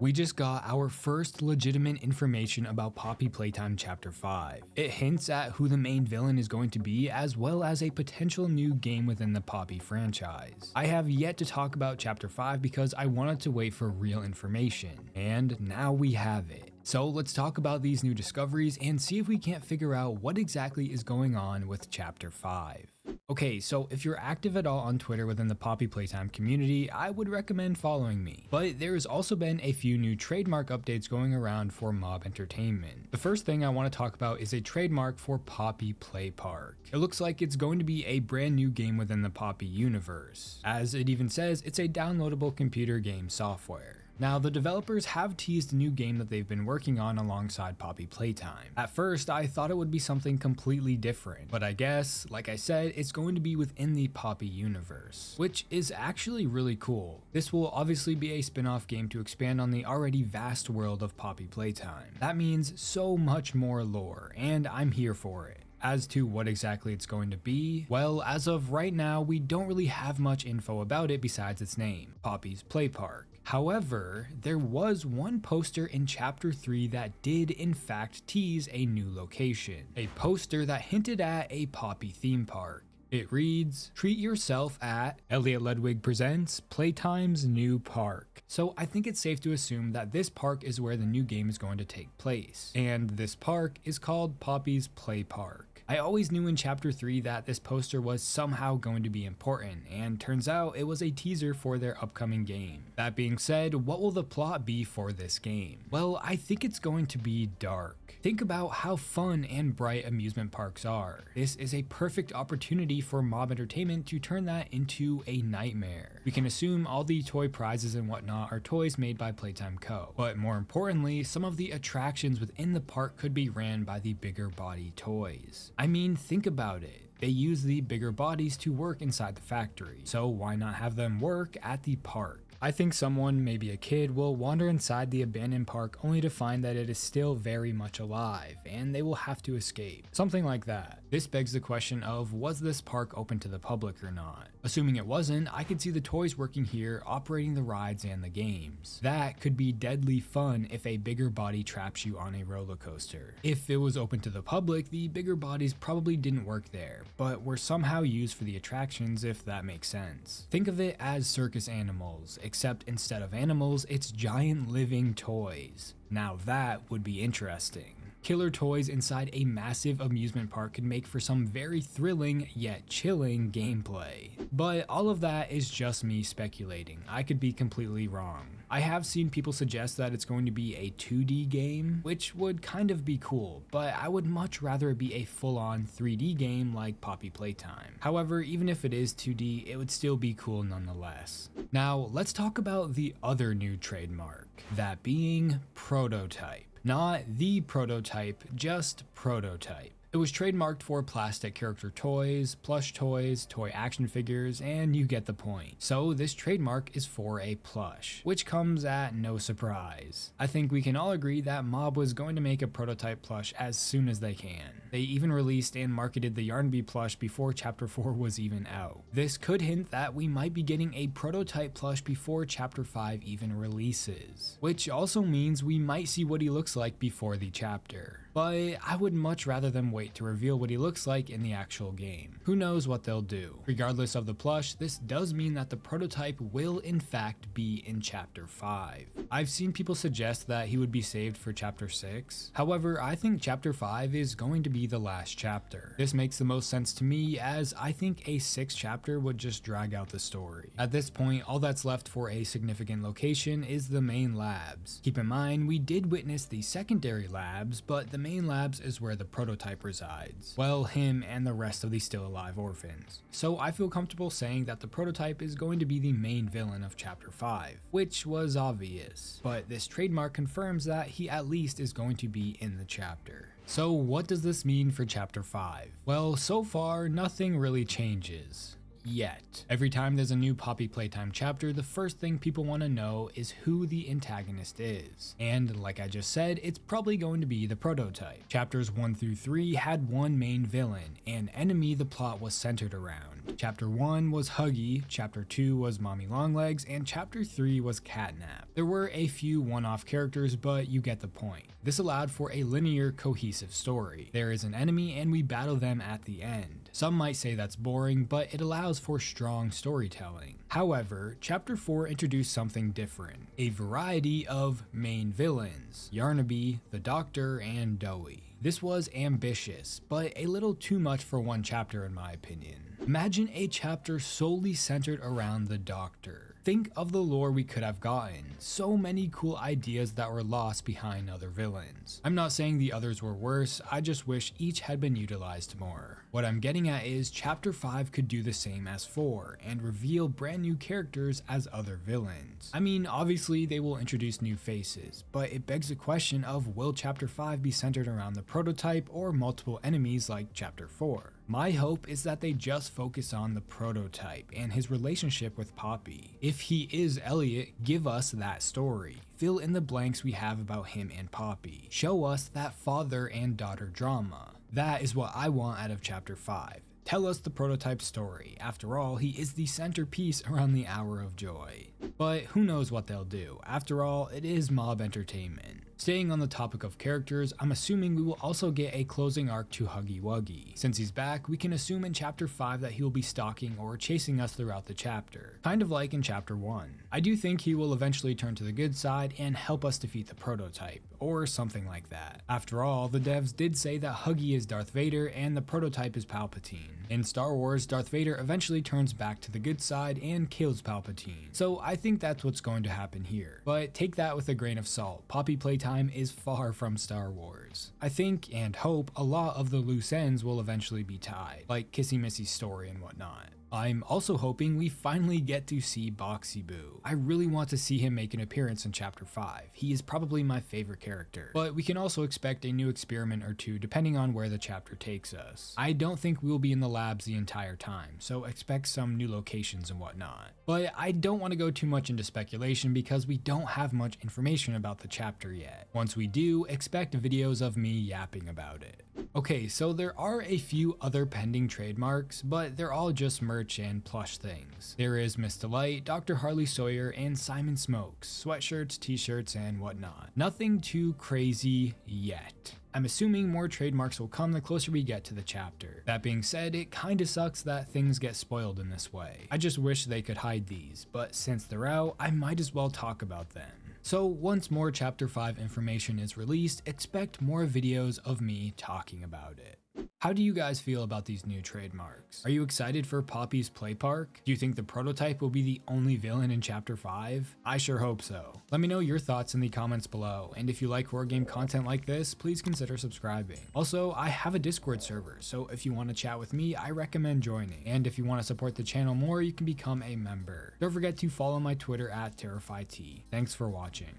We just got our first legitimate information about Poppy Playtime Chapter 5. It hints at who the main villain is going to be, as well as a potential new game within the Poppy franchise. I have yet to talk about Chapter 5 because I wanted to wait for real information, and now we have it. So let's talk about these new discoveries and see if we can't figure out what exactly is going on with Chapter 5. Okay, so if you're active at all on Twitter within the Poppy Playtime community, I would recommend following me. But there has also been a few new trademark updates going around for Mob Entertainment. The first thing I want to talk about is a trademark for Poppy Play Park. It looks like it's going to be a brand new game within the Poppy universe. As it even says, it's a downloadable computer game software. Now, the developers have teased a new game that they've been working on alongside Poppy Playtime. At first, I thought it would be something completely different, but I guess, like I said, it's going to be within the Poppy universe, which is actually really cool. This will obviously be a spin-off game to expand on the already vast world of Poppy Playtime. That means so much more lore, and I'm here for it. As to what exactly it's going to be, well, as of right now, we don't really have much info about it besides its name, Poppy's Play Park. However, there was one poster in Chapter 3 that did in fact tease a new location, a poster that hinted at a Poppy theme park. It reads, "Treat yourself at Elliot Ledwig presents Playtime's new park." So I think it's safe to assume that this park is where the new game is going to take place, and this park is called Poppy's Play Park. I always knew in Chapter 3 that this poster was somehow going to be important, and turns out it was a teaser for their upcoming game. That being said, what will the plot be for this game? Well, I think it's going to be dark. Think about how fun and bright amusement parks are. This is a perfect opportunity for Mob Entertainment to turn that into a nightmare. We can assume all the toy prizes and whatnot are toys made by Playtime Co. But more importantly, some of the attractions within the park could be ran by the bigger body toys. I mean, think about it. They use the bigger bodies to work inside the factory, so why not have them work at the park? I think someone, maybe a kid, will wander inside the abandoned park only to find that it is still very much alive, and they will have to escape. Something like that. This begs the question of, was this park open to the public or not? Assuming it wasn't, I could see the toys working here, operating the rides and the games. That could be deadly fun if a bigger body traps you on a roller coaster. If it was open to the public, the bigger bodies probably didn't work there, but were somehow used for the attractions, if that makes sense. Think of it as circus animals, except instead of animals, it's giant living toys. Now that would be interesting. Killer toys inside a massive amusement park could make for some very thrilling yet chilling gameplay. But all of that is just me speculating. I could be completely wrong. I have seen people suggest that it's going to be a 2D game, which would kind of be cool, but I would much rather it be a full-on 3D game like Poppy Playtime. However, even if it is 2D, it would still be cool nonetheless. Now, let's talk about the other new trademark, that being prototype. Not the prototype, just prototype. It was trademarked for plastic character toys, plush toys, toy action figures, and you get the point. So this trademark is for a plush, which comes at no surprise. I think we can all agree that Mob was going to make a prototype plush as soon as they can. They even released and marketed the Yarnbee plush before Chapter 4 was even out. This could hint that we might be getting a prototype plush before Chapter 5 even releases, which also means we might see what he looks like before the chapter. But I would much rather them wait to reveal what he looks like in the actual game. Who knows what they'll do. Regardless of the plush, this does mean that the prototype will in fact be in Chapter 5. I've seen people suggest that he would be saved for Chapter 6. However, I think Chapter 5 is going to be the last chapter. This makes the most sense to me, as I think a 6th chapter would just drag out the story. At this point, all that's left for a significant location is the main labs. Keep in mind, we did witness the secondary labs, but the main labs is where the prototype resides. Well, him and the rest of the still alive orphans. So I feel comfortable saying that the prototype is going to be the main villain of Chapter 5, which was obvious, but this trademark confirms that he at least is going to be in the chapter. So what does this mean for Chapter 5? Well, so far nothing really changes. yet. Every time there's a new Poppy Playtime chapter, the first thing people want to know is who the antagonist is. And like I just said, it's probably going to be the prototype. Chapters 1 through 3 had one main villain, an enemy the plot was centered around. Chapter 1 was Huggy, Chapter 2 was Mommy Longlegs, and Chapter 3 was Catnap. There were a few one-off characters, but you get the point. This allowed for a linear, cohesive story. There is an enemy and we battle them at the end. Some might say that's boring, but it allows for strong storytelling. However, Chapter 4 introduced something different, a variety of main villains, Yarnaby, the Doctor, and Dowie. This was ambitious, but a little too much for one chapter in my opinion. Imagine a chapter solely centered around the Doctor. Think of the lore we could have gotten, so many cool ideas that were lost behind other villains. I'm not saying the others were worse, I just wish each had been utilized more. What I'm getting at is Chapter 5 could do the same as 4, and reveal brand new characters as other villains. I mean, obviously they will introduce new faces, but it begs the question of will Chapter 5 be centered around the prototype or multiple enemies like Chapter 4? My hope is that they just focus on the prototype and his relationship with Poppy. If he is Elliot, give us that story. Fill in the blanks we have about him and Poppy. Show us that father and daughter drama. That is what I want out of Chapter 5. Tell us the prototype story. After all, he is the centerpiece around the Hour of Joy. But who knows what they'll do. After all, it is mob entertainment. Staying on the topic of characters, I'm assuming we will also get a closing arc to Huggy Wuggy. Since he's back, we can assume in Chapter 5 that he will be stalking or chasing us throughout the chapter, kind of like in Chapter 1. I do think he will eventually turn to the good side and help us defeat the prototype, or something like that. After all, the devs did say that Huggy is Darth Vader and the prototype is Palpatine. In Star Wars, Darth Vader eventually turns back to the good side and kills Palpatine, so I think that's what's going to happen here. But take that with a grain of salt. Poppy Playtime is far from Star Wars. I think and hope a lot of the loose ends will eventually be tied, like Kissy Missy's story and whatnot. I'm also hoping we finally get to see Boxy Boo. I really want to see him make an appearance in Chapter 5. He is probably my favorite character. But we can also expect a new experiment or two depending on where the chapter takes us. I don't think we'll be in the labs the entire time, so expect some new locations and whatnot. But I don't want to go too much into speculation because we don't have much information about the chapter yet. Once we do, expect videos of me yapping about it. Okay, so there are a few other pending trademarks, but they're all just merch and plush things. There is Miss Delight, Dr. Harley Sawyer, and Simon Smokes, sweatshirts, t-shirts, and whatnot. Nothing too crazy yet. I'm assuming more trademarks will come the closer we get to the chapter. That being said, it kinda sucks that things get spoiled in this way. I just wish they could hide these, but since they're out, I might as well talk about them. So once more Chapter 5 information is released, expect more videos of me talking about it. How do you guys feel about these new trademarks? Are you excited for Poppy's Play Park? Do you think the prototype will be the only villain in Chapter 5? I sure hope so. Let me know your thoughts in the comments below, and if you like horror game content like this, please consider subscribing. Also, I have a Discord server, so if you want to chat with me, I recommend joining. And if you want to support the channel more, you can become a member. Don't forget to follow my Twitter at TerrifyT. Thanks for watching.